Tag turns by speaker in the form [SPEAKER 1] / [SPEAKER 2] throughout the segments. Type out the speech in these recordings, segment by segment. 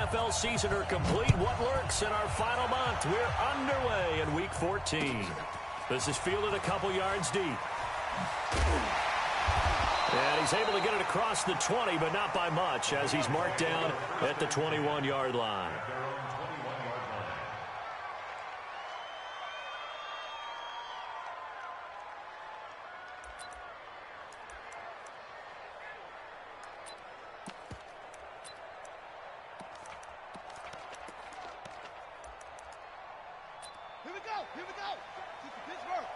[SPEAKER 1] NFL season are complete. What lurks in our final month? We're underway in Week 14. This is fielded a couple yards deep. And he's able to get it across the 20, but not by much, as he's marked down at the 21-yard line.
[SPEAKER 2] Here we go. Pittsburgh.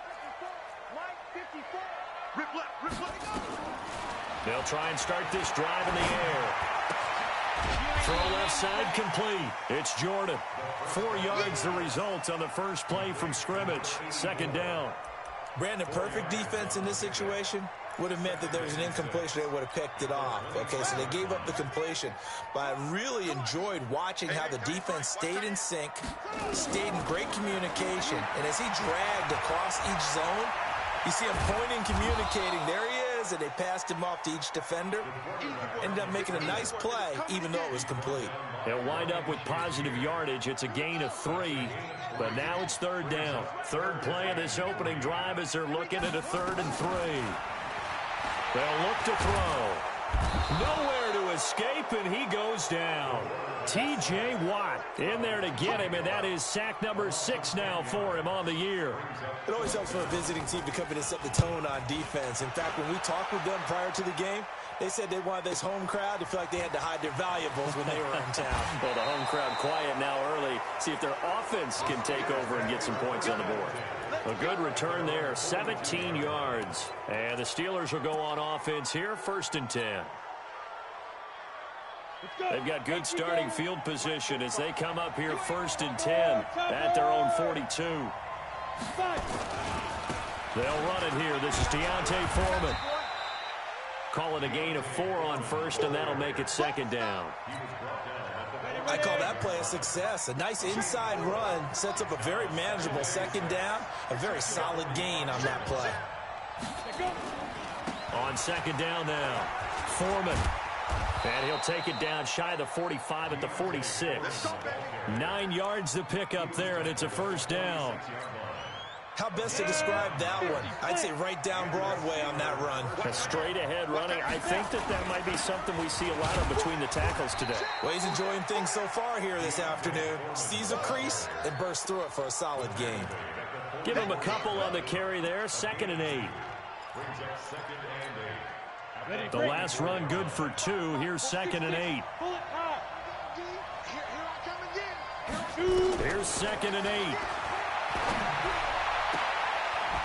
[SPEAKER 2] Line 54. Rip left.
[SPEAKER 1] They'll try and start this drive in the air. Throw left side complete. It's Jordan. 4 yards the result on the first play from scrimmage. Second down.
[SPEAKER 3] Brandon, perfect defense in this situation would have meant that there was an incompletion. They would have picked it off. Okay, so they gave up the completion. But I really enjoyed watching how the defense stayed in sync, stayed in great communication. And as he dragged across each zone, you see him pointing, communicating. There he is, and they passed him off to each defender. Ended up making a nice play, even though it was complete.
[SPEAKER 1] They'll wind up with positive yardage. It's a gain of 3, but now it's third down. Third play of this opening drive as they're looking at a 3rd and 3. They'll look to throw. Nowhere to escape, and he goes down. T.J. Watt in there to get him, and that is sack number 6 now for him on the year.
[SPEAKER 3] It always helps for a visiting team to come in and set the tone on defense. In fact, when we talked with them prior to the game, they said they wanted this home crowd to feel like they had to hide their valuables when they were in town.
[SPEAKER 1] Well, the home crowd quiet now early. See if their offense can take over and get some points on the board. A good return there, 17 yards. And the Steelers will go on offense here, 1st and 10. They've got good starting field position as they come up here 1st and 10 at their own 42. They'll run it here. This is Deontay Foreman. Call it a gain of 4 on 1st, and that'll make it 2nd down.
[SPEAKER 3] I call that play a success. A nice inside run sets up a very manageable 2nd down. A very solid gain on that play.
[SPEAKER 1] On 2nd down now, Foreman. And he'll take it down shy of the 45 at the 46. 9 yards to pick up there, and it's a 1st down.
[SPEAKER 3] How best to describe that one? I'd say right down Broadway on that run.
[SPEAKER 1] A straight ahead running. I think that might be something we see a lot of between the tackles today.
[SPEAKER 3] Well, he's enjoying things so far here this afternoon. Sees a crease and bursts through it for a solid gain.
[SPEAKER 1] Give him a couple on the carry there. 2nd and 8. The last run good for 2. Here's 2nd and 8. Here's 2nd and 8.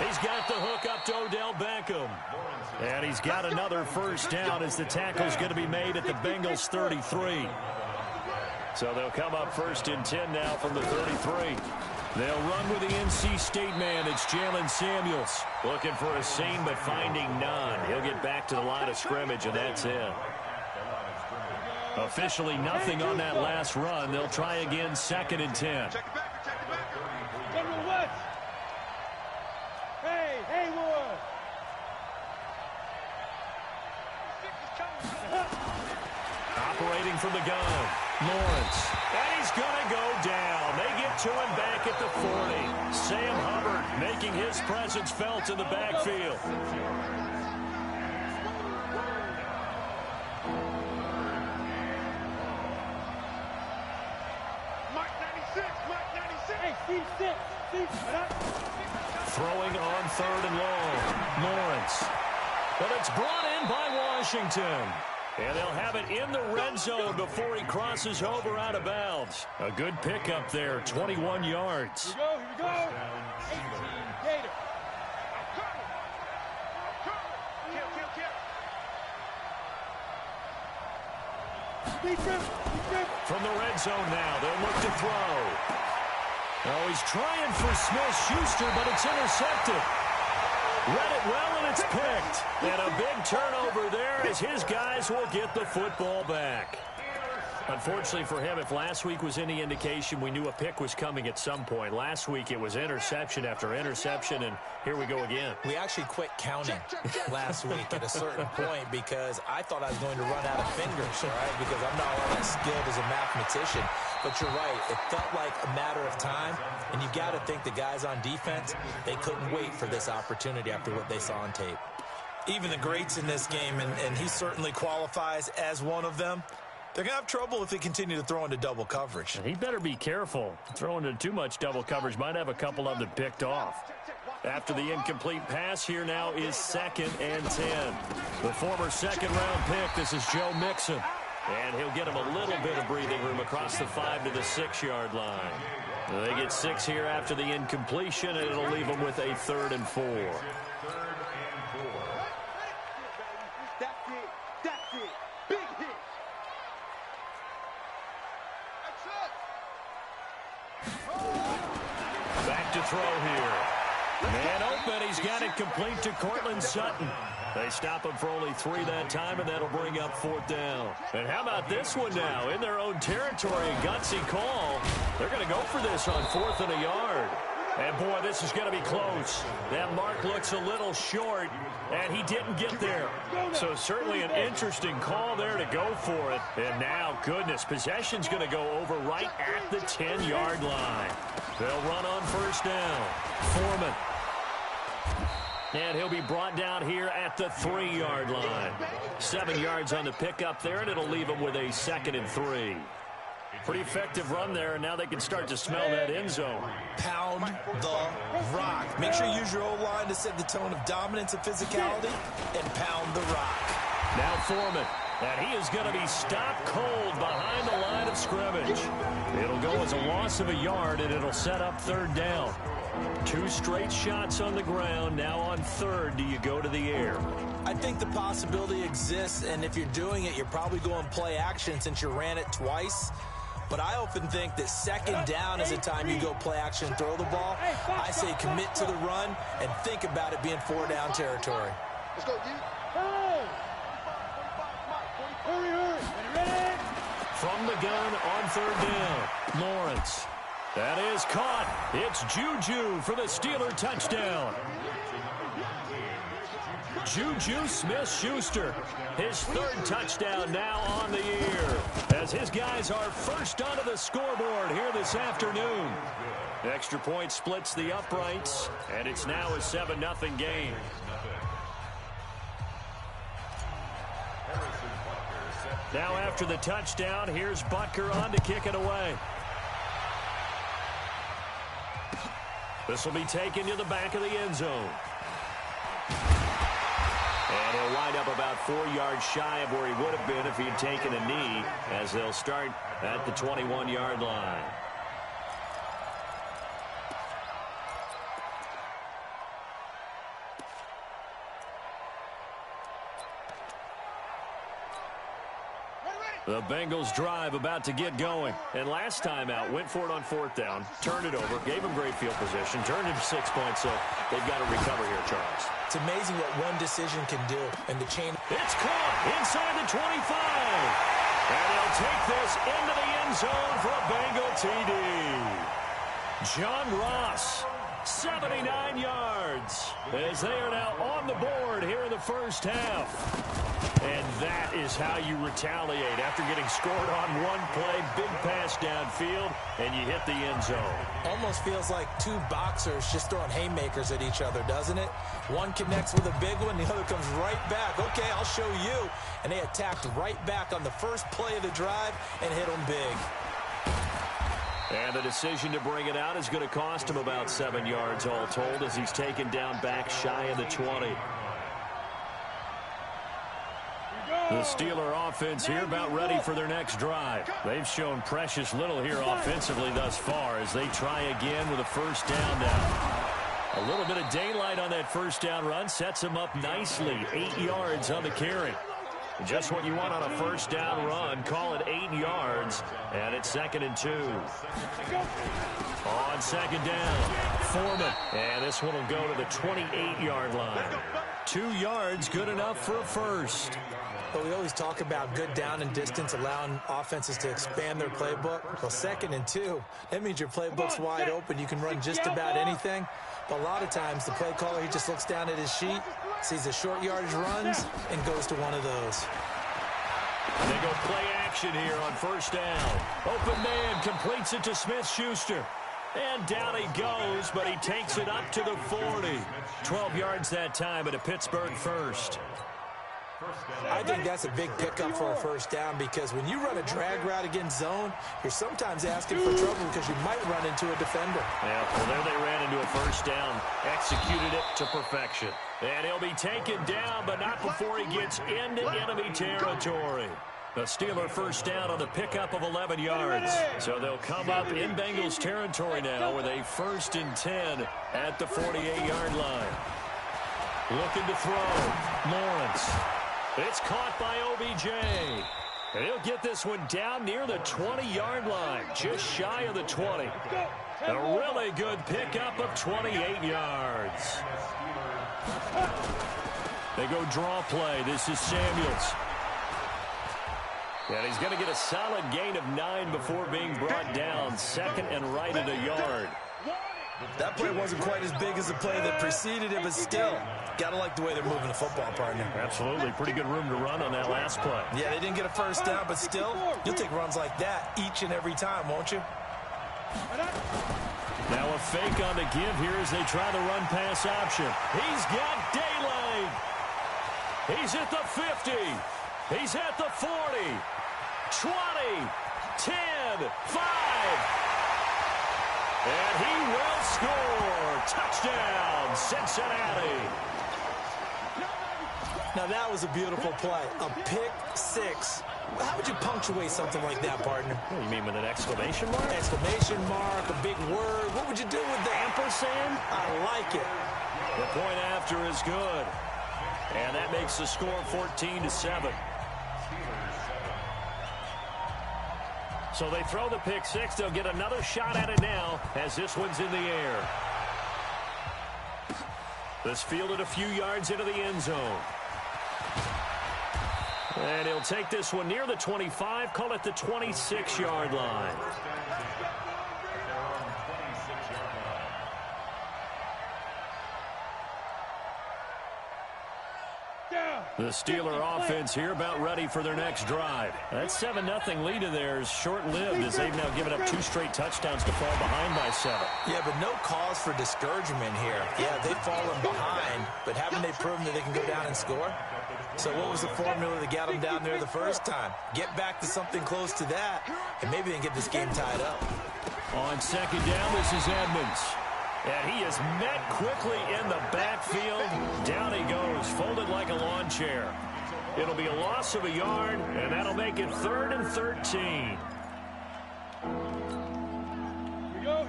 [SPEAKER 1] He's got the hook up to Odell Beckham. And he's got another 1st down as the tackle's going to be made at the Bengals 33. So they'll come up 1st and 10 now from the 33. They'll run with the NC State man. It's Jalen Samuels. Looking for a seam, but finding none. He'll get back to the line of scrimmage, and that's it. Officially nothing on that last run. They'll try again 2nd and 10. Operating from the gun, Lawrence. And he's going to go down. They get to him back at the 40. Sam Hubbard making his presence felt in the backfield. Throwing on 3rd and long. Lawrence. But it's brought in by Washington. And they'll have it in the red zone before he crosses over out of bounds. A good pickup there, 21 yards.
[SPEAKER 2] Here we go. 18, Gator.
[SPEAKER 1] From the red zone now, they'll look to throw. Oh, he's trying for Smith-Schuster, but it's intercepted. Read it well, and it's picked. And a big turnover there as his guys will get the football back. Unfortunately for him, if last week was any indication, we knew a pick was coming at some point. Last week it was interception after interception, and here we go again.
[SPEAKER 3] We actually quit counting last week at a certain point because I thought I was going to run out of fingers, all right, because I'm not all that skilled as a mathematician. But you're right. It felt like a matter of time, and you got to think the guys on defense, they couldn't wait for this opportunity after what they saw on tape. Even the greats in this game, and he certainly qualifies as one of them, they're going to have trouble if they continue to throw into double coverage.
[SPEAKER 1] And he better be careful. Throwing into too much double coverage might have a couple of them picked off. After the incomplete pass, here now is 2nd and 10. The former second-round pick, this is Joe Mixon. And he'll get him a little bit of breathing room across the 5 to the 6-yard line. They get 6 here after the incompletion, and it'll leave them with a 3rd and 4.
[SPEAKER 2] That's it. Big hit.
[SPEAKER 1] Back to throw here. Man open, he's got it complete to Cortland Sutton. They stop him for only 3 that time, and that'll bring up 4th down. And how about this one now? In their own territory, a gutsy call. They're going to go for this on 4th and a yard. And, boy, this is going to be close. That mark looks a little short, and he didn't get there. So certainly an interesting call there to go for it. And now, goodness, possession's going to go over right at the 10-yard line. They'll run on 1st down. Foreman. And he'll be brought down here at the 3-yard line. 7 yards on the pickup there, and it'll leave him with a 2nd and 3. Pretty effective run there, and now they can start to smell that end zone.
[SPEAKER 3] Pound the rock. Make sure you use your O-line to set the tone of dominance and physicality, and pound the rock.
[SPEAKER 1] Now Foreman, and he is going to be stopped cold behind the line of scrimmage. It'll go as a loss of a yard, and it'll set up 3rd down. 2 straight shots on the ground. Now on 3rd, do you go to the air?
[SPEAKER 3] I think the possibility exists, and if you're doing it, you're probably going play action since you ran it twice. But I often think that 2nd down is the time you go play action and throw the ball. I say commit to the run and think about it being 4-down territory.
[SPEAKER 2] Let's go, D. Hurry.
[SPEAKER 1] From the gun on 3rd down, Lawrence. That is caught. It's Juju for the Steeler touchdown. Juju Smith-Schuster, his 3rd touchdown now on the year, as his guys are first onto the scoreboard here this afternoon. Extra point splits the uprights, and it's now a 7-0 game. Now after the touchdown, here's Butker on to kick it away. This will be taken to the back of the end zone. And he'll wind up about 4 yards shy of where he would have been if he had taken a knee, as they'll start at the 21-yard line. The Bengals drive about to get going. And last time out, went for it on 4th down, turned it over, gave him great field position, turned it to 6 points, so they've got to recover here, Charles.
[SPEAKER 3] It's amazing what one decision can do. And the chain.
[SPEAKER 1] It's caught inside the 25. And he'll take this into the end zone for a Bengal TD. John Ross, 79 yards, as they are now on the board here in the first half. And that is how you retaliate after getting scored on one play, big pass downfield, and you hit the end zone.
[SPEAKER 3] Almost feels like 2 boxers just throwing haymakers at each other, doesn't it? One connects with a big one, the other comes right back. Okay, I'll show you. And they attacked right back on the first play of the drive and hit them big.
[SPEAKER 1] And the decision to bring it out is going to cost him about 7 yards all told, as he's taken down back shy of the 20. The Steeler offense here about ready for their next drive. They've shown precious little here offensively thus far as they try again with a 1st down now. A little bit of daylight on that 1st down run sets them up nicely. 8 yards on the carry. Just what you want on a 1st down run. Call it 8 yards, and it's 2nd and 2. On 2nd down, Foreman. And this one will go to the 28-yard line. 2 yards, good enough for a first.
[SPEAKER 3] But we always talk about good down and distance, allowing offenses to expand their playbook. Well, 2nd and 2, that means your playbook's wide open. You can run just about anything. But a lot of times, the play caller, he just looks down at his sheet, sees the short yardage runs, and goes to one of those.
[SPEAKER 1] They go play action here on 1st down. Open man completes it to Smith-Schuster. And down he goes, but he takes it up to the 40. 12 yards that time at a Pittsburgh first.
[SPEAKER 3] I think that's a big pickup for a 1st down because when you run a drag route against zone, you're sometimes asking for trouble because you might run into a defender.
[SPEAKER 1] Yeah, well, there they ran into a 1st down, executed it to perfection. And he'll be taken down, but not before he gets into enemy territory. The Steeler 1st down on the pickup of 11 yards. So they'll come up in Bengals territory now with a 1st and 10 at the 48-yard line. Looking to throw. Lawrence. It's caught by OBJ. And he'll get this one down near the 20-yard line, just shy of the 20. A really good pickup of 28 yards. They go draw play. This is Samuels. And he's going to get a solid gain of 9 before being brought down. 2nd and right at a yard.
[SPEAKER 3] That play wasn't quite as big as the play that preceded it, but still, got to like the way they're moving the football, partner.
[SPEAKER 1] Absolutely. Pretty good room to run on that last play.
[SPEAKER 3] Yeah, they didn't get a 1st down, but still, you'll take runs like that each and every time, won't you?
[SPEAKER 1] Now a fake on the give here as they try the run-pass option. He's got daylight. He's at the 50. He's at the 40. 20. 10. 5. And he will score. Touchdown, Cincinnati.
[SPEAKER 3] Now, that was a beautiful play. A pick 6. How would you punctuate something like that, partner?
[SPEAKER 1] What, you mean with an exclamation mark?
[SPEAKER 3] Exclamation mark, a big word. What would you do with that?
[SPEAKER 1] Ampersand?
[SPEAKER 3] I like it.
[SPEAKER 1] The point after is good. And that makes the score 14-7. So they throw the pick 6. They'll get another shot at it now as this one's in the air. This fielded a few yards into the end zone. And he'll take this one near the 25, call it the 26-yard line. The Steeler offense here about ready for their next drive. That 7-0 lead of theirs short-lived as they've now given up 2 straight touchdowns to fall behind by 7.
[SPEAKER 3] Yeah, but no cause for discouragement here. Yeah, they've fallen behind, but haven't they proven that they can go down and score? So what was the formula that got them down there the first time? Get back to something close to that, and maybe they can get this game tied up.
[SPEAKER 1] On 2nd down, this is Edmonds. And he is met quickly in the backfield. Down he goes, folded like a lawn chair. It'll be a loss of a yard, and that'll make it 3rd and 13.
[SPEAKER 2] Here we go.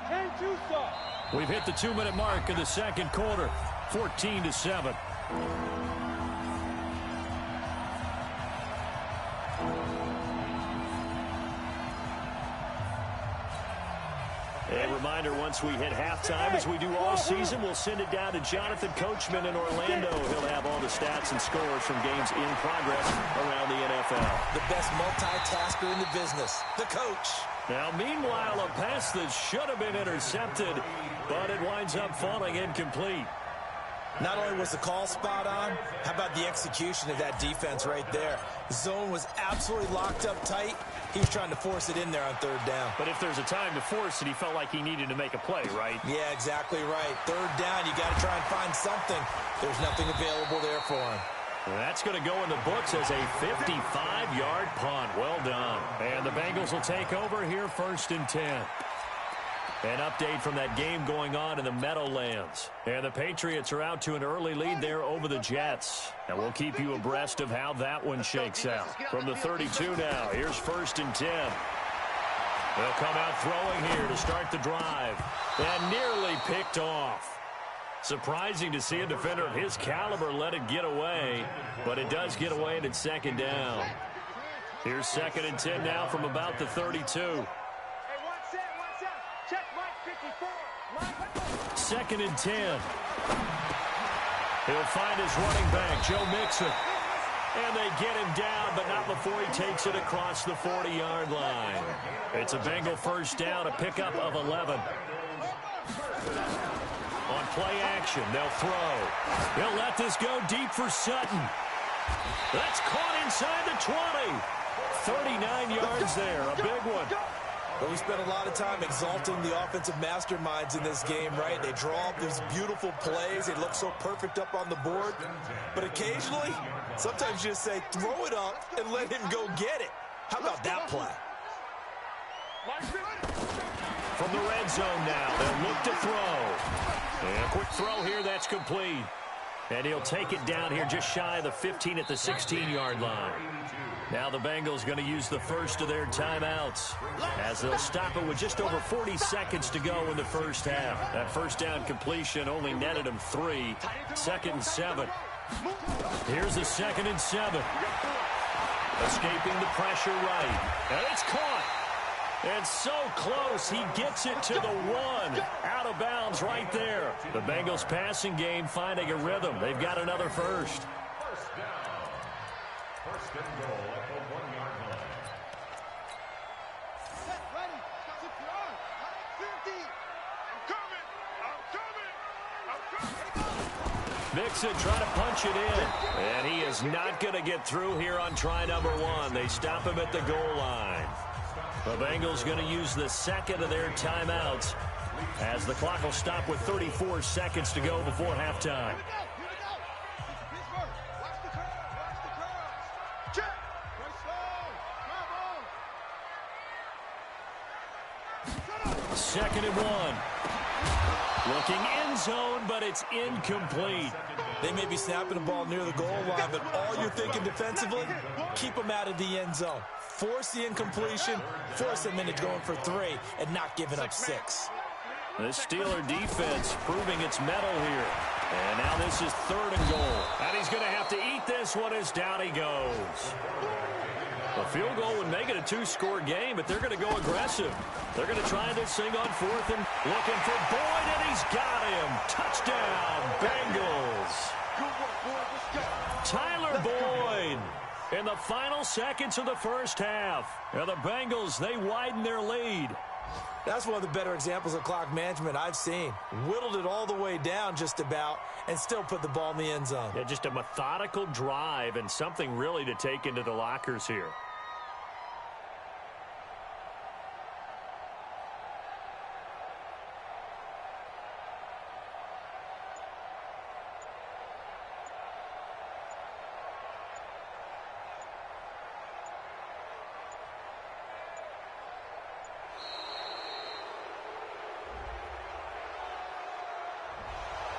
[SPEAKER 2] 10-2 stop.
[SPEAKER 1] We've hit the 2-minute mark of the 2nd quarter, 14-7. A reminder, once we hit halftime, as we do all season, we'll send it down to Jonathan Coachman in Orlando. He'll have all the stats and scores from games in progress around the NFL.
[SPEAKER 3] The best multitasker in the business, the coach.
[SPEAKER 1] Now, meanwhile, a pass that should have been intercepted, but it winds up falling incomplete.
[SPEAKER 3] Not only was the call spot on, how about the execution of that defense right there? The zone was absolutely locked up tight. He was trying to force it in there on 3rd down.
[SPEAKER 1] But if there's a time to force it, he felt like he needed to make a play, right?
[SPEAKER 3] Yeah, exactly right. 3rd down, you got to try and find something. There's nothing available there for him.
[SPEAKER 1] And that's going to go in the books as a 55-yard punt. Well done. And the Bengals will take over here 1st and 10. An update from that game going on in the Meadowlands. And the Patriots are out to an early lead there over the Jets. And we'll keep you abreast of how that one shakes out. From the 32 now, here's 1st and 10. They'll come out throwing here to start the drive. And nearly picked off. Surprising to see a defender of his caliber let it get away. But it does get away and it's 2nd down. Here's 2nd and 10 now from about the 32. 2nd and 10. He'll find his running back, Joe Mixon. And they get him down, but not before he takes it across the 40-yard line. It's a Bengal first down, a pickup of 11. On play action, they'll throw. They'll let this go deep for Sutton. That's caught inside the 20. 39 yards there, a big one.
[SPEAKER 3] But we spent a lot of time exalting the offensive masterminds in this game, right? They draw up these beautiful plays. They look so perfect up on the board. But occasionally, sometimes you just say, throw it up and let him go get it. How about that play?
[SPEAKER 1] From the red zone now, they'll look to throw. And a quick throw here, that's complete. And he'll take it down here just shy of the 15 at the 16-yard line. Now the Bengals going to use the first of their timeouts as they'll stop it with just over 40 seconds to go in the first half. That first down completion only netted them 3. 2nd and 7. Here's the 2nd and 7. Escaping the pressure right. And it's caught. And so close, he gets it to the 1. Out of bounds right there. The Bengals passing game finding a rhythm. They've got another first.
[SPEAKER 2] First and goal at the 1-yard line. Set, ready, secure, 50. I'm coming.
[SPEAKER 1] Mixon trying to punch it in. And he is not going to get through here on try number 1. They stop him at the goal line. The Bengals going to use the second of their timeouts as the clock will stop with 34 seconds to go before halftime. Second and 1. Looking end zone, but it's incomplete.
[SPEAKER 3] They may be snapping the ball near the goal line, but all you're thinking defensively, keep them out of the end zone. Force the incompletion, force them into going for 3, and not giving up 6.
[SPEAKER 1] This Steeler defense proving its mettle here. And now this is 3rd and goal. And he's going to have to eat this one as down he goes. A field goal would make it a 2-score game, but they're going to go aggressive. They're going to try this thing on 4th and looking for Boyd, and he's got him. Touchdown, Bengals. Tyler Boyd in the final seconds of the first half. And the Bengals, they widen their lead.
[SPEAKER 3] That's one of the better examples of clock management I've seen. Whittled it all the way down just about and still put the ball in the end zone.
[SPEAKER 1] Yeah, just a methodical drive and something really to take into the lockers here.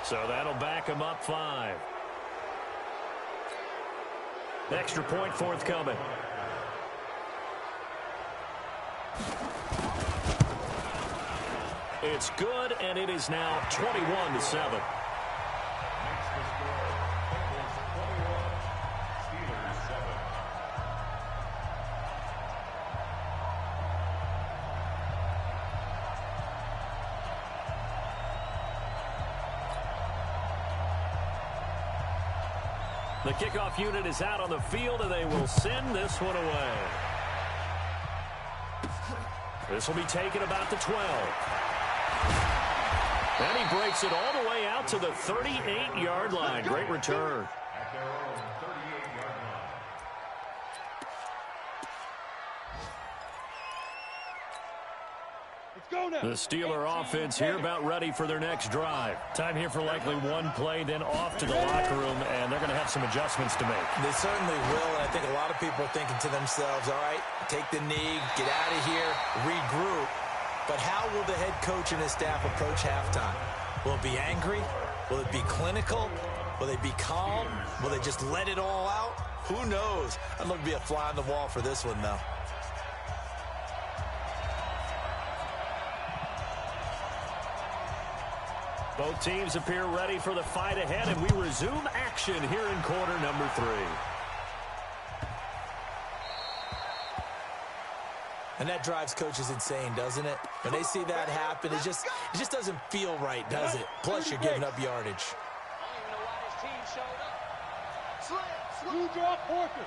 [SPEAKER 1] So that'll back him up 5. Extra point forthcoming. It's good, and it is now 21-7. The kickoff unit is out on the field, and they will send this one away. This will be taken about the 12. And he breaks it all the way out to the 38-yard line. Great return. The Steeler offense here about ready for their next drive. Time here for likely one play, then off to the locker room, and they're going to have some adjustments to make.
[SPEAKER 3] They certainly will, and I think a lot of people are thinking to themselves, all right, take the knee, get out of here, regroup. But how will the head coach and his staff approach halftime? Will it be angry? Will it be clinical? Will they be calm? Will they just let it all out? Who knows? I'd love to be a fly on the wall for this one, though.
[SPEAKER 1] Both teams appear ready for the fight ahead, and we resume action here in quarter number 3.
[SPEAKER 3] And that drives coaches insane, doesn't it? When they see that happen, it just doesn't feel right, does it? Plus, you're giving up yardage.
[SPEAKER 2] I don't even know why his team showed up. Slip, You draw Porter.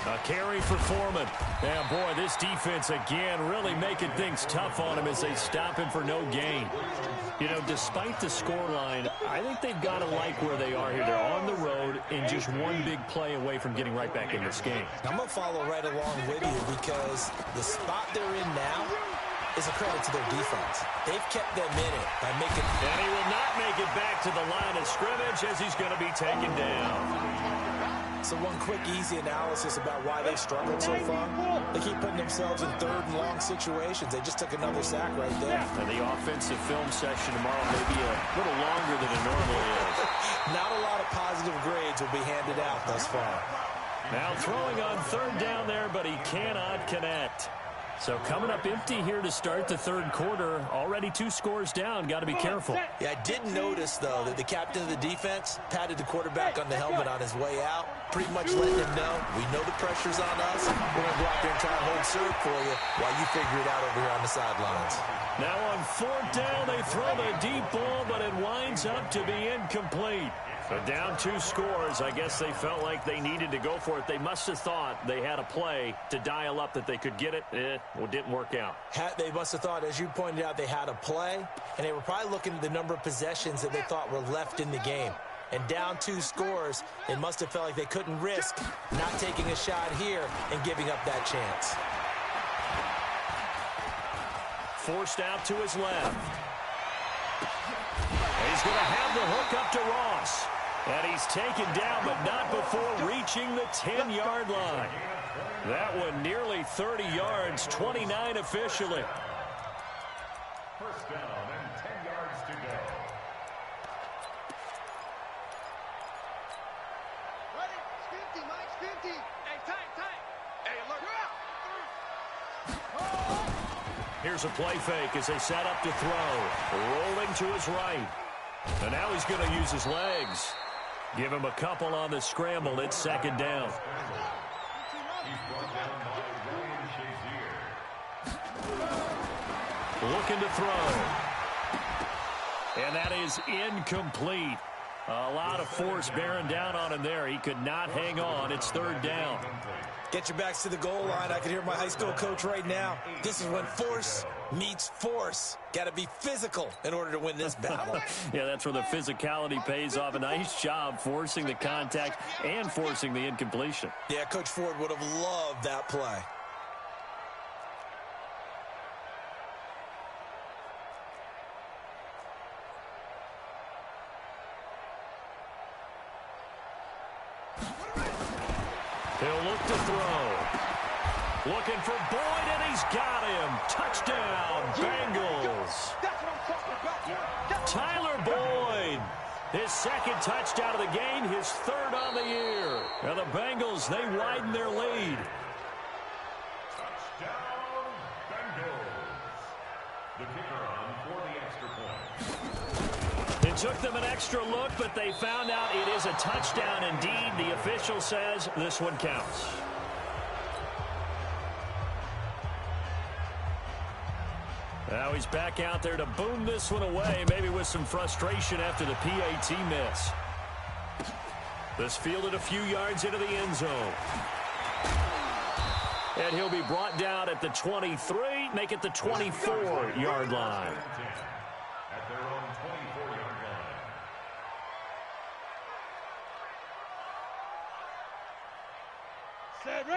[SPEAKER 1] A carry for Foreman. And boy, this defense again really making things tough on him as they stop him for no gain. You know, despite the scoreline, I think they've got to like where they are here. They're on the road and just one big play away from getting right back in this game.
[SPEAKER 3] I'm going to follow right along with you because the spot they're in now is a credit to their defense. They've kept them in it by making...
[SPEAKER 1] And he will not make it back to the line of scrimmage as he's going to be taken down.
[SPEAKER 3] So one quick, easy analysis about why they've struggled so far. They keep putting themselves in third and long situations. They just took another sack right there.
[SPEAKER 1] And the offensive film session tomorrow may be a little longer than it normally is.
[SPEAKER 3] Not a lot of positive grades will be handed out thus far.
[SPEAKER 1] Now throwing on third down there, but he cannot connect. So coming up empty here to start the third quarter. Already 2 scores down. Got to be careful.
[SPEAKER 3] Yeah, I did notice, though, that the captain of the defense patted the quarterback on the helmet on his way out, pretty much letting him know, we know the pressure's on us. We're going to go out there and try and hold serve for you while you figure it out over here on the sidelines.
[SPEAKER 1] Now on fourth down, they throw the deep ball, but it winds up to be incomplete. So down 2 scores. I guess they felt like they needed to go for it. They must have thought they had a play to dial up that they could get it. Well, it didn't work out.
[SPEAKER 3] They must have thought, as you pointed out, they had a play, and they were probably looking at the number of possessions that they thought were left in the game. And down 2 scores, they must have felt like they couldn't risk not taking a shot here and giving up that chance.
[SPEAKER 1] Forced out to his left. He's going to have the hook up to Ross. And he's taken down, but not before reaching the 10-yard line. That one nearly 30 yards, 29 officially.
[SPEAKER 2] First down and 10 yards to go. Ready? Skinty, Mike, Skinty. Hey, tight. Hey, look out.
[SPEAKER 1] Here's a play fake as they set up to throw. Rolling to his right. And now he's going to use his legs. Give him a couple on the scramble. It's second down.
[SPEAKER 2] He's brought down by Ryan Shazier.
[SPEAKER 1] Looking to throw. And that is incomplete. A lot of force bearing down on him there. He could not hang on. It's third down.
[SPEAKER 3] Get your backs to the goal line. I can hear my high school coach right now. This is when force meets force. Got to be physical in order to win this battle.
[SPEAKER 1] Yeah, that's where the physicality pays off. A nice job forcing the contact and forcing the incompletion.
[SPEAKER 3] Yeah, Coach Ford would have loved that play.
[SPEAKER 1] He'll look to throw. Looking for Boyd, and he's got him. Touchdown, Bengals.
[SPEAKER 2] That's what I'm talking about.
[SPEAKER 1] Tyler Boyd, his second touchdown of the game, his third on the year. And the Bengals, they widen their lead.
[SPEAKER 2] Touchdown, Bengals. The kicker on for the extra point.
[SPEAKER 1] It took them an extra look, but they found out it is a touchdown indeed. The official says this one counts. Now he's back out there to boom this one away, maybe with some frustration after the PAT miss. This fielded a few yards into the end zone. And he'll be brought down at the 23, make it the 24-yard line.
[SPEAKER 2] At their own 24-yard line.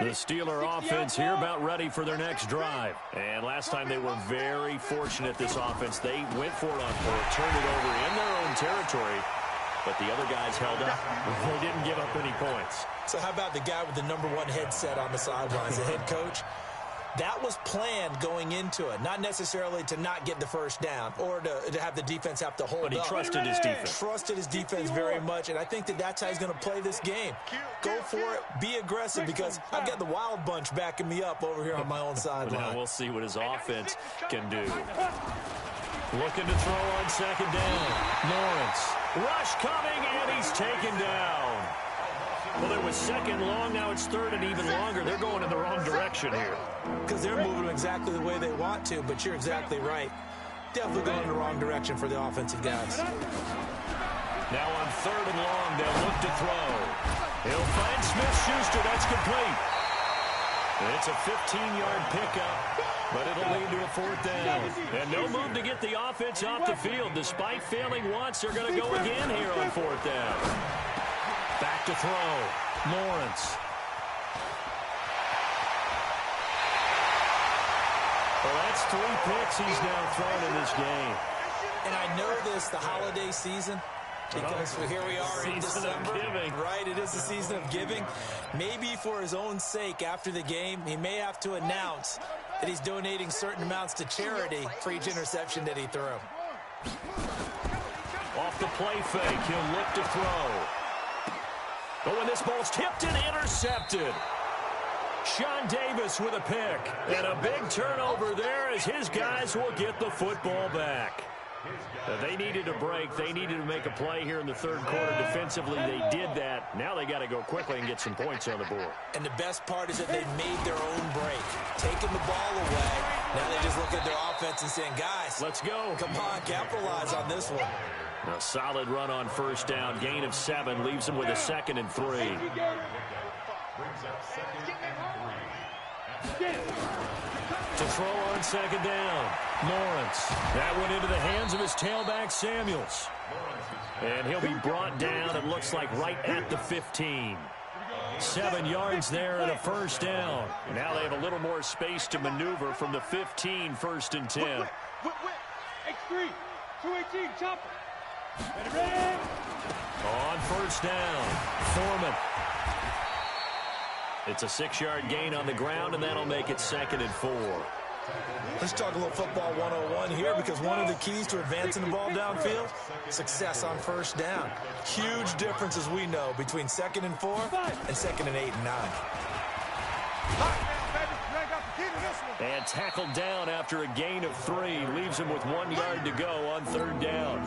[SPEAKER 1] The Steeler offense here about ready for their next drive. And last time they were very fortunate, this offense. They went for it on fourth, turned it over in their own territory, but the other guys held up. They didn't give up any points.
[SPEAKER 3] So how about the guy with the #1 headset on the sidelines, the head coach? That was planned going into it, not necessarily to not get the first down or to have the defense have to hold up.
[SPEAKER 1] But he trusted his defense.
[SPEAKER 3] Trusted his defense very much, and I think that's how he's going to play this game. Go for it, be aggressive, because I've got the wild bunch backing me up over here on my own sideline.
[SPEAKER 1] Now we'll see what his offense can do. Looking to throw on second down. Lawrence. Rush coming, and he's taken down. Well, it was second long. Now it's third and even longer. They're going in the wrong direction here.
[SPEAKER 3] Because they're moving exactly the way they want to, but you're exactly right. Definitely going in the wrong direction for the offensive guys.
[SPEAKER 1] Now on 3rd and long, they'll look to throw. He'll find Smith-Schuster. That's complete. It's a 15-yard pickup, but it'll lead to a 4th down. And no move to get the offense off the field. Despite failing once, they're going to go again here on 4th down. Back to throw. Lawrence. Well, that's 3 picks he's now thrown in this game.
[SPEAKER 3] And I know this, the holiday season, because here we are in December. Right, it is the season of giving. Maybe for his own sake after the game, he may have to announce that he's donating certain amounts to charity for each interception that he threw.
[SPEAKER 1] Off the play fake, he'll look to throw. Oh, and this ball's tipped and intercepted. Sean Davis with a pick. And a big turnover there as his guys will get the football back. They needed a break. They needed to make a play here in the 3rd quarter. Defensively, they did that. Now they got to go quickly and get some points on the board.
[SPEAKER 3] And the best part is that they made their own break, taking the ball away. Now they just look at their offense and saying, guys,
[SPEAKER 1] let's go.
[SPEAKER 3] Come on, capitalize on this one.
[SPEAKER 1] A solid run on 1st down. Gain of 7 leaves them with a 2nd and 3. To throw on 2nd down. Lawrence. That went into the hands of his tailback, Samuels. And he'll be brought down, it looks like, right at the 15. 7 yards there and a 1st down. Now they have a little more space to maneuver from the 15, 1st and 10.
[SPEAKER 2] X3, 218, chopper. Ready?
[SPEAKER 1] On 1st down, Foreman. It's a 6-yard gain on the ground, and that'll make it 2nd and 4.
[SPEAKER 3] Let's talk a little football 101 here, because one of the keys to advancing the ball downfield, success on 1st down. Huge difference, as we know, between 2nd and 4 and 2nd and 8 and 9.
[SPEAKER 1] And tackled down after a gain of 3. Leaves him with 1 yard to go on 3rd down.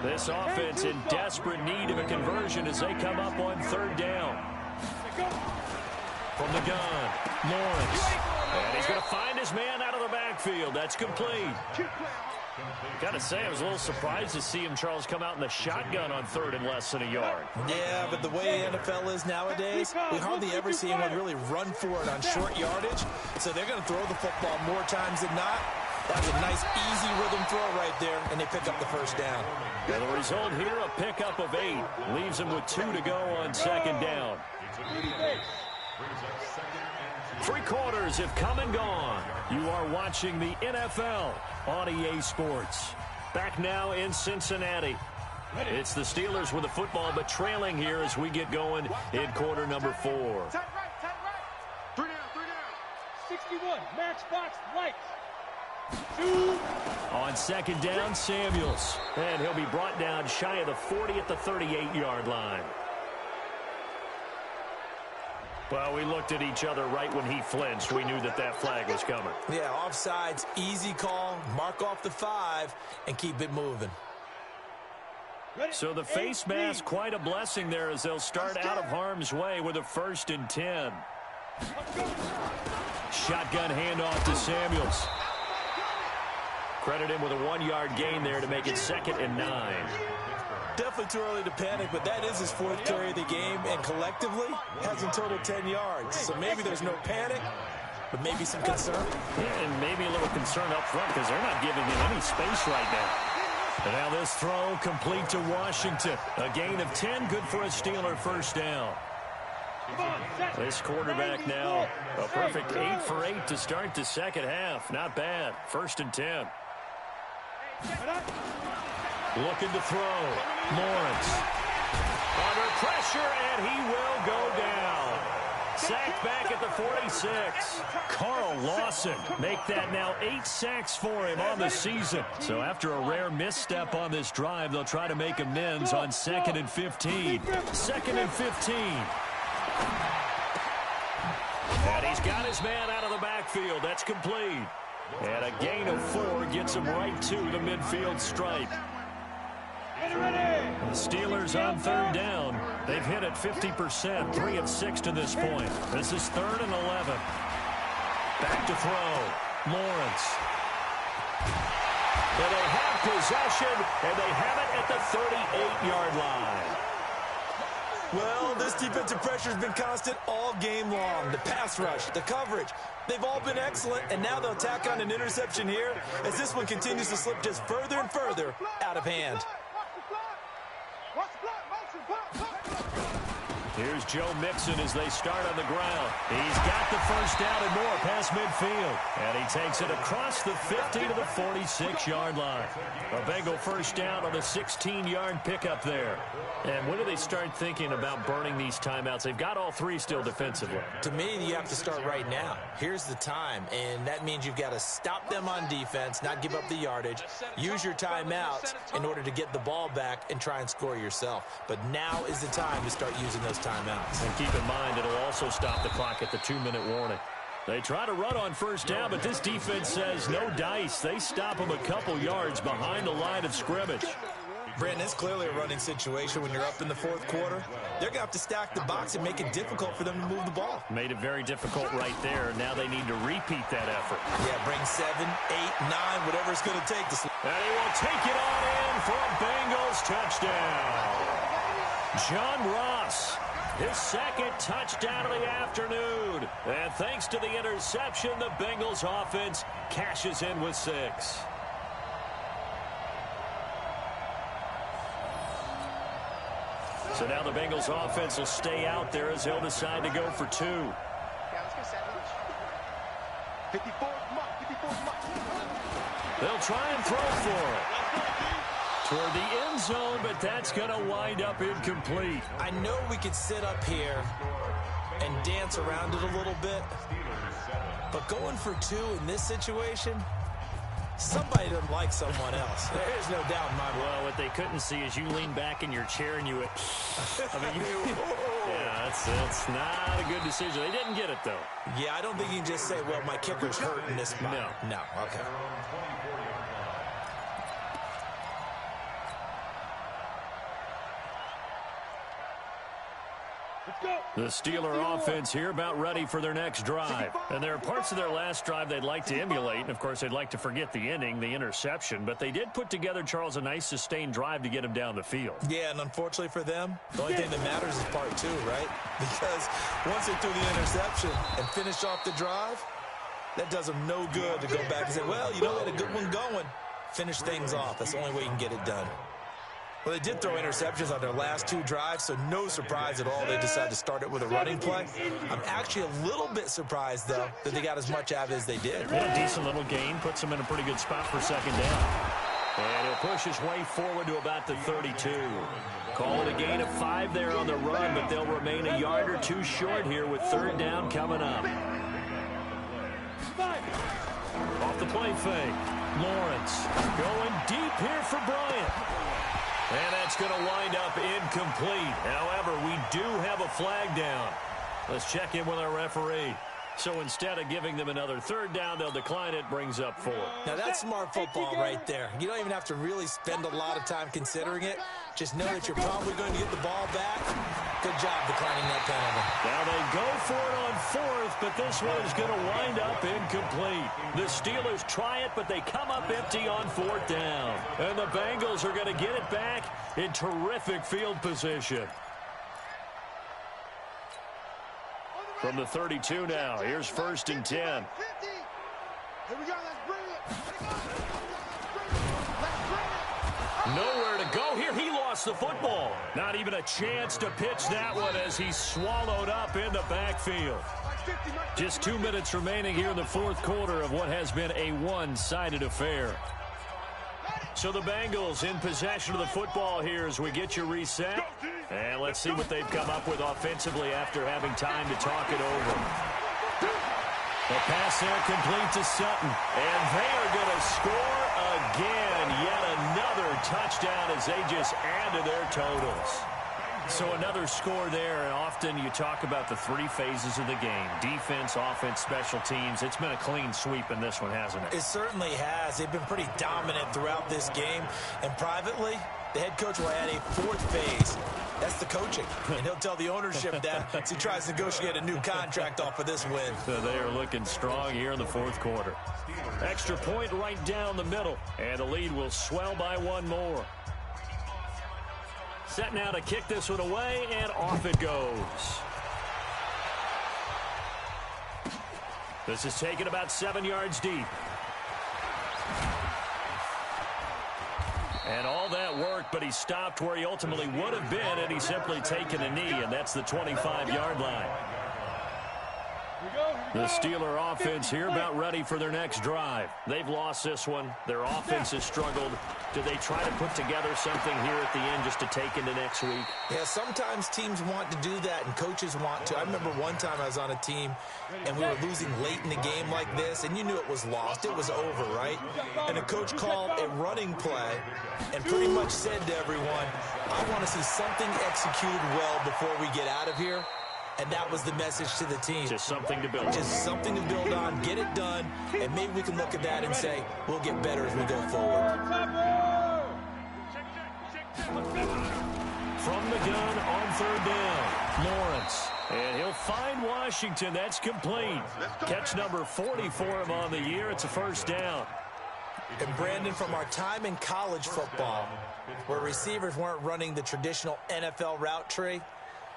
[SPEAKER 1] This offense in desperate need of a conversion as they come up on 3rd down. From the gun, Lawrence. And he's going to find his man out of the backfield. That's complete. Got to say, I was a little surprised to see him, Charles, come out in the shotgun on 3rd and less than a yard.
[SPEAKER 3] Yeah, but the way the NFL is nowadays, we hardly ever see anyone really run for it on short yardage. So they're going to throw the football more times than not. That's a nice, easy rhythm throw right there, and they pick up the 1st down.
[SPEAKER 1] And the result here, a pickup of 8. Leaves him with 2 to go on 2nd down. 3 quarters have come and gone. You are watching the NFL on EA Sports. Back now in Cincinnati. It's the Steelers with the football, but trailing here as we get going in quarter number 4.
[SPEAKER 2] Tight right. 3 down. 61, matchbox lights.
[SPEAKER 1] On 2nd down, Samuels. And he'll be brought down shy of the 40 at the 38-yard line. Well, we looked at each other right when he flinched. We knew that flag was coming.
[SPEAKER 3] Yeah, offsides, easy call, mark off the 5, and keep it moving.
[SPEAKER 1] So the face mask, quite a blessing there as they'll start out of harm's way with a 1st and 10. Shotgun handoff to Samuels. Credit him with a 1-yard gain there to make it 2nd and 9.
[SPEAKER 3] Definitely too early to panic, but that is his 4th carry of the game, and collectively has in total 10 yards. So maybe there's no panic, but maybe some concern.
[SPEAKER 1] Yeah, and maybe a little concern up front because they're not giving him any space right now. And now this throw complete to Washington. A gain of 10, good for a Steeler 1st down. This quarterback now, a perfect 8 for 8 to start the 2nd half. Not bad. 1st and 10. Looking to throw. Lawrence. Under pressure, and he will go down. Sacked back at the 46. Carl Lawson make that now 8 sacks for him on the season. So after a rare misstep on this drive, they'll try to make amends on 2nd and 15. 2nd and 15. And he's got his man out of the backfield. That's complete. And a gain of 4 gets him right to the midfield stripe. The Steelers on 3rd down. They've hit it 50%, 3 of 6 to this point. This is 3rd and 11. Back to throw. Lawrence. And they have possession, and they have it at the 38-yard line.
[SPEAKER 3] Well, this defensive pressure has been constant all game long. The pass rush, the coverage, they've all been excellent, and now they'll tack on an interception here as this one continues to slip just further and further out of hand.
[SPEAKER 1] Here's Joe Mixon as they start on the ground. He's got the first down and more past midfield. And he takes it across the 50 to the 46-yard line. A Bengal first down on a 16-yard pickup there. And when do they start thinking about burning these timeouts? They've got all three still defensively.
[SPEAKER 3] To me, you have to start right now. Here's the time, and that means you've got to stop them on defense, not give up the yardage, use your timeouts in order to get the ball back and try and score yourself. But now is the time to start using those timeouts.
[SPEAKER 1] And keep in mind, it'll also stop the clock at the 2-minute warning. They try to run on first down, but this defense says no dice. They stop them a couple yards behind the line of scrimmage.
[SPEAKER 3] Brandon, it's clearly a running situation when you're up in the fourth quarter. They're going to have to stack the box and make it difficult for them to move the ball.
[SPEAKER 1] Made it very difficult right there. Now they need to repeat that effort.
[SPEAKER 3] Yeah, bring 7, 8, 9, whatever it's going to take.
[SPEAKER 1] And he will take it on in for a Bengals touchdown. John Ross, his second touchdown of the afternoon. And thanks to the interception, the Bengals offense cashes in with 6. So now the Bengals offense will stay out there as they'll decide to go for 2.
[SPEAKER 2] Yeah, let's go 54 mark, 54 mark.
[SPEAKER 1] They'll try and throw for it toward the end zone, but that's going to wind up incomplete.
[SPEAKER 3] I know we could sit up here and dance around it a little bit, but going for 2 in this situation, somebody doesn't like someone else. There's no doubt in my mind.
[SPEAKER 1] Well, what they couldn't see is you lean back in your chair and you went, yeah, it's not a good decision. They didn't get it, though.
[SPEAKER 3] Yeah, I don't think you can just say, well, my kicker's hurt in this spot. No, okay.
[SPEAKER 1] The Steeler offense here about ready for their next drive. And there are parts of their last drive they'd like to emulate. And, of course, they'd like to forget the inning, the interception. But they did put together, Charles, a nice sustained drive to get him down the field.
[SPEAKER 3] Yeah, and unfortunately for them, the only thing that matters is part 2, right? Because once they threw the interception and finished off the drive, that does them no good to go back and say, well, you know, we had a good one going. Finish things off. That's the only way you can get it done. Well, they did throw interceptions on their last 2 drives, so no surprise at all they decided to start it with a running play. I'm actually a little bit surprised, though, that they got as much out of it as they did.
[SPEAKER 1] Yeah, decent little gain. Puts them in a pretty good spot for second down. And he'll push his way forward to about the 32. Call it a gain of 5 there on the run, but they'll remain a yard or 2 short here with third down coming up. Off the play fake. Lawrence going deep here for Bryant. And that's going to wind up incomplete. However, we do have a flag down. Let's check in with our referee. So instead of giving them another third down, they'll decline it, brings up 4.
[SPEAKER 3] Now, that's smart football right there. You don't even have to really spend a lot of time considering it. Just know that you're probably going to get the ball back. Good job declining that penalty.
[SPEAKER 1] Now they go for it on 4th, but this one is going to wind up incomplete. The Steelers try it, but they come up empty on 4th down. And the Bengals are going to get it back in terrific field position. From the 32 now, here's 1st and 10.
[SPEAKER 2] Here we go, let's bring it.
[SPEAKER 1] Nowhere to go here. He lost the football. Not even a chance to pitch that one as he's swallowed up in the backfield. Just 2 minutes remaining here in the fourth quarter of what has been a one-sided affair. So the Bengals in possession of the football here as we get you reset. And let's see what they've come up with offensively after having time to talk it over. The pass there complete to Sutton. And they are going to score again. Yet another touchdown as they just add to their totals. So another score there, and often you talk about the 3 phases of the game. Defense, offense, special teams. It's been a clean sweep in this one, hasn't it?
[SPEAKER 3] It certainly has. They've been pretty dominant throughout this game. And privately, the head coach will add a 4th phase. That's the coaching. And he'll tell the ownership that as he tries to negotiate a new contract off of this win.
[SPEAKER 1] So they are looking strong here in the fourth quarter. Extra point right down the middle. And the lead will swell by one more. Set now to kick this one away, and off it goes. This is taken about 7 yards deep. And all that work, but he stopped where he ultimately would have been, and he's simply taken a knee, and that's the 25-yard line. The Steeler offense here about ready for their next drive. They've lost this one. Their offense has struggled. Do they try to put together something here at the end just to take into next week?
[SPEAKER 3] Yeah, sometimes teams want to do that and coaches want to. I remember one time I was on a team and we were losing late in the game like this, and you knew it was lost. It was over, right? And the coach called a running play and pretty much said to everyone, I want to see something executed well before we get out of here. And that was the message to the team.
[SPEAKER 1] Just something to build on.
[SPEAKER 3] Just something to build on, get it done, and maybe we can look at that and say, we'll get better as we go forward.
[SPEAKER 1] From the gun on third down, Lawrence. And he'll find Washington. That's complete. Catch number 40 for him on the year. It's a first down.
[SPEAKER 3] And Brandon, from our time in college football, where receivers weren't running the traditional NFL route tree,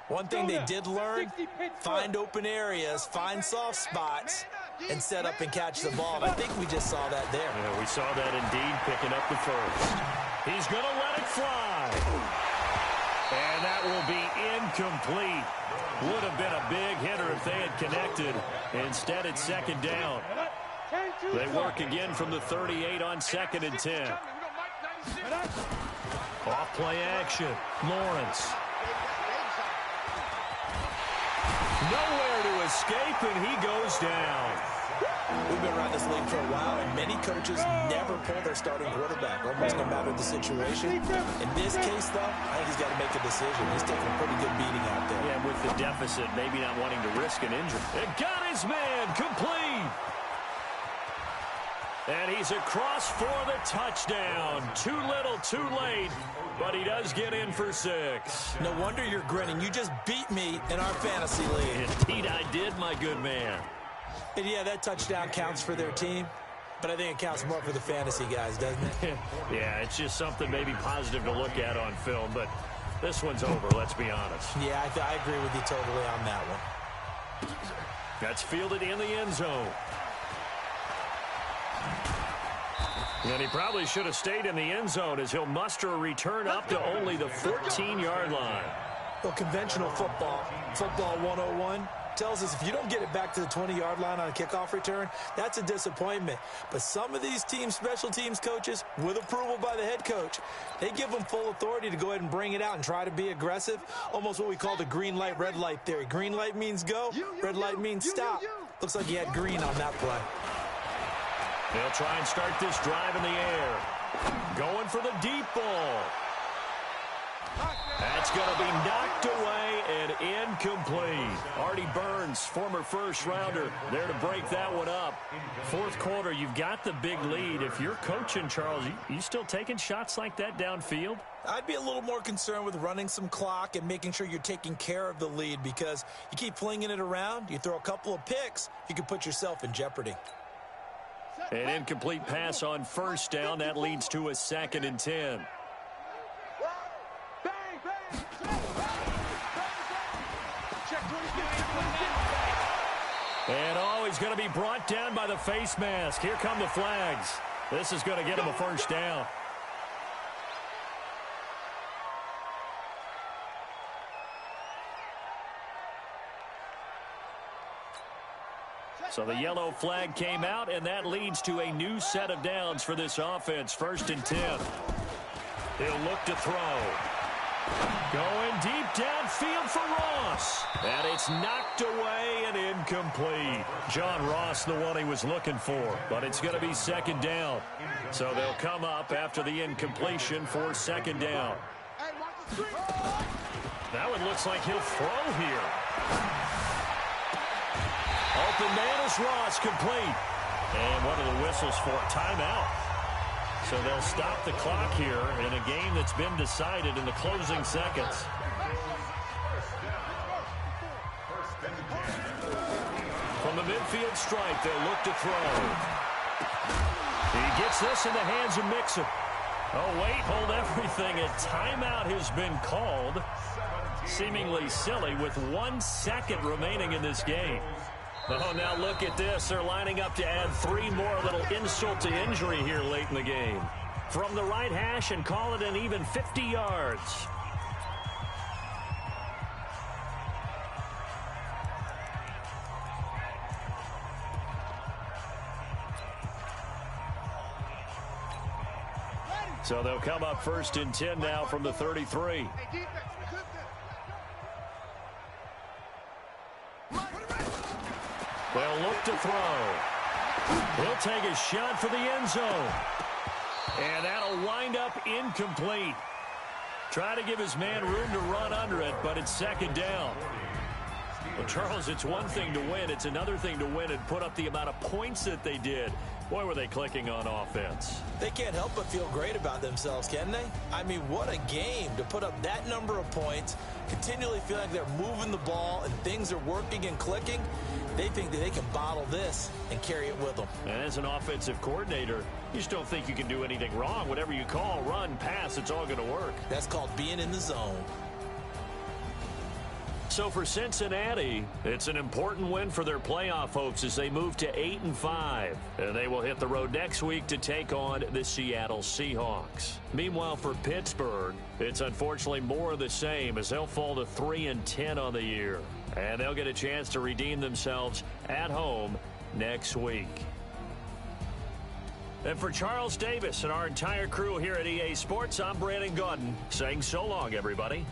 [SPEAKER 3] one thing they did learn, find open areas, find soft spots, and set up and catch the ball. And I think we just saw that there.
[SPEAKER 1] Yeah, we saw that indeed, picking up the first. He's going to let it fly. And that will be incomplete. Would have been a big hitter if they had connected. Instead, it's second down. They work again from the 38 on 2nd and 10. Off play action. Lawrence. Nowhere to escape, and he goes down.
[SPEAKER 3] We've been around this league for a while, and many coaches never pull their starting quarterback, almost no matter the situation. In this case, though, I think he's got to make a decision. He's taking a pretty good beating out there.
[SPEAKER 1] Yeah, with the deficit, maybe not wanting to risk an injury. It got his man complete. And he's across for the touchdown. Too little, too late, but he does get in for 6.
[SPEAKER 3] No wonder you're grinning. You just beat me in our fantasy league.
[SPEAKER 1] Indeed I did, my good man.
[SPEAKER 3] And yeah, that touchdown counts for their team, but I think it counts more for the fantasy guys, doesn't it?
[SPEAKER 1] Yeah, it's just something maybe positive to look at on film, but this one's over, let's be honest.
[SPEAKER 3] Yeah, I agree with you totally on that one.
[SPEAKER 1] That's fielded in the end zone. And he probably should have stayed in the end zone as he'll muster a return up to only the 14-yard line.
[SPEAKER 3] Well, conventional football 101, tells us if you don't get it back to the 20-yard line on a kickoff return, that's a disappointment. But some of these teams, special teams coaches, with approval by the head coach, they give them full authority to go ahead and bring it out and try to be aggressive, almost what we call the green light, red light theory. Green light means go, red light means stop. Looks like he had green on that play.
[SPEAKER 1] They'll try and start this drive in the air. Going for the deep ball. That's going to be knocked away and incomplete. Artie Burns, former first-rounder, there to break that one up. Fourth quarter, you've got the big lead. If you're coaching, Charles, you still taking shots like that downfield?
[SPEAKER 3] I'd be a little more concerned with running some clock and making sure you're taking care of the lead, because you keep flinging it around, you throw a couple of picks, you can put yourself in jeopardy.
[SPEAKER 1] An incomplete pass on first down. That leads to a 2nd and 10. And he's going to be brought down by the face mask. Here come the flags. This is going to get him a first down. So the yellow flag came out, and that leads to a new set of downs for this offense. 1st and 10. He'll look to throw. Going deep downfield for Ross. And it's knocked away and incomplete. John Ross, the one he was looking for. But it's going to be 2nd down. So they'll come up after the incompletion for 2nd down. That one looks like he'll throw here. Open man is Ross, complete. And one of the whistles for a timeout. So they'll stop the clock here in a game that's been decided in the closing seconds. midfield stripe. They'll look to throw. He gets this in the hands of Mixon. Oh, wait, hold everything. A timeout has been called. Seemingly silly with 1 second remaining in this game. Oh, now look at this. They're lining up to add 3 more, a little insult to injury here late in the game. From the right hash and call it an even 50 yards. So they'll come up 1st and 10 now from the 33. They'll look to throw. He'll take a shot for the end zone. And that'll wind up incomplete. Try to give his man room to run under it, but it's 2nd down. Well, Charles, it's one thing to win. It's another thing to win and put up the amount of points that they did. Boy, were they clicking on offense.
[SPEAKER 3] They can't help but feel great about themselves, can they? I mean, what a game to put up that number of points, continually feel like they're moving the ball and things are working and clicking. They think that they can bottle this and carry it with them.
[SPEAKER 1] And as an offensive coordinator, you just don't think you can do anything wrong. Whatever you call, run, pass, it's all going to work.
[SPEAKER 3] That's called being in the zone.
[SPEAKER 1] So for Cincinnati, it's an important win for their playoff hopes as they move to 8-5. And they will hit the road next week to take on the Seattle Seahawks. Meanwhile, for Pittsburgh, it's unfortunately more of the same as they'll fall to 3-10 on the year. And they'll get a chance to redeem themselves at home next week. And for Charles Davis and our entire crew here at EA Sports, I'm Brandon Gaudin saying so long, everybody.